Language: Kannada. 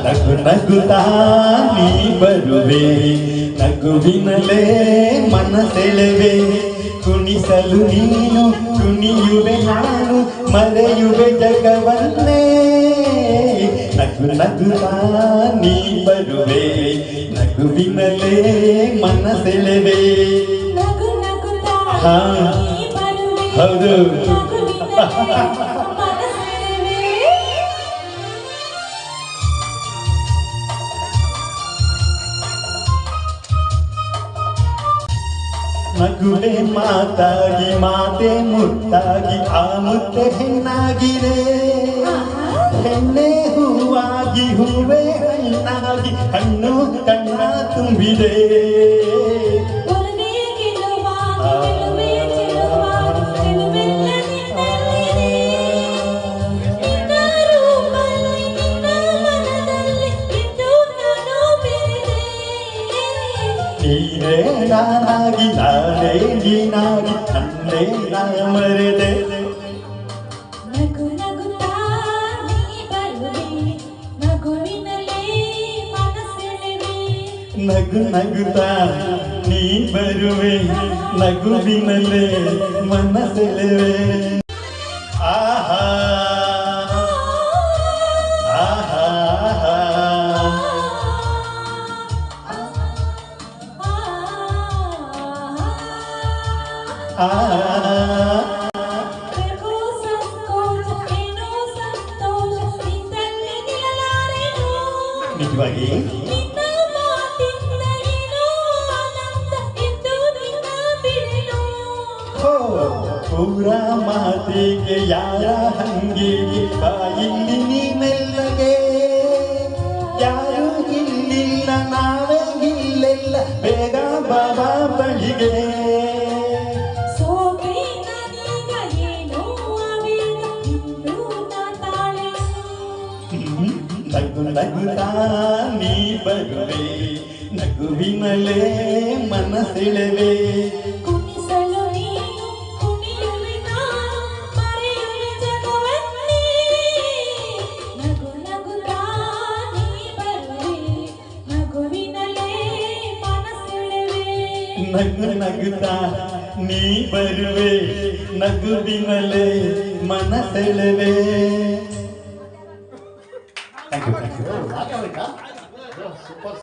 ನಗು ನಗುತ್ತಾ ನೀ ಬರುವೆ, ನಗುವಿನಲೇ ಮನಸೆಳೆವೆ. ಕುಣಿಸಲು ನೀನು ಕುಣಿಯುವೆ ನಾನು, ಮರೆಯುವೆ ಜಗವನ್ನೇ. ನಗು ನಗುತ್ತಾ ನೀ ಬರುವೆ, ನಗುವಿನಲೇ ಮನಸೆಳೆವೆ. ಹಾ ಹೌದು. ನಗುವೆ ಮಾತಾಗಿ ಮಾತೆ ಮುತ್ತಾಗಿ ಆ ಮುತ್ತೆ ಹೆಣ್ಣಾಗಿದೆ. ಹೆಣ್ಣೆ ಹೂವಾಗಿ ಹೂವೇ ಹಣ್ಣಾಗಿ ಹಣ್ಣು ಕಣ್ಣ ತುಂಬಿದೆ. ನೀನೇ ನಾನಾಗಿ ನಾನೇ ನೀನಾಗಿ ನನ್ನೇ ನಾ ಮರೆದೆ. ನಗು ನಗುತ್ತಾ ನೀ ಬರುವೆ, ನಗುವಿನಲೇ ಮನಸೆಳೆವೆ. ನಗು ನಗುತ್ತಾ ನೀ ಬರುವೆ, ನಗುವಿನಲೇ ಮನಸೆಳೆವೆ. ಆಹಾ ಆಹಾ ನಿಜವಾಗಿ ಪೂರ ಮಾತಿಗೆ ಯಾರ ಹಂಗೆ ಬಾಯಿಲ್ಲಿ ನೀ ಮೆಲ್ಲಗೆ. ಯಾರು ಇಲ್ಲಿಲ್ಲ ನಾವೇ ಇಲ್ಲೆಲ್ಲ, ಬೇಗ ಬಾಬಾ ಬಳಿಗೆ. ನಗು ನಗುತ್ತಾ ನೀ ಬರುವೆ, ನಗುವಿನಲೇ ಮನಸೆಳೆವೆ. ಕುಣಿಸಲು ನೀನು ಕುಣಿಯುವೆ ನಾನು, ಮರೆಯುವೆ ಜಗವನ್ನೇ. ನಗು ನಗುತ್ತಾ ನೀ ಬರುವೆ, ನಗುವಿನಲೇ ಮನಸೆಳೆವೆ. ನಗು ನಗುತ್ತಾ ನೀ ಬರುವೆ, ನಗುವಿನಲೇ ಮನಸೆಳೆವೆ. Thank you.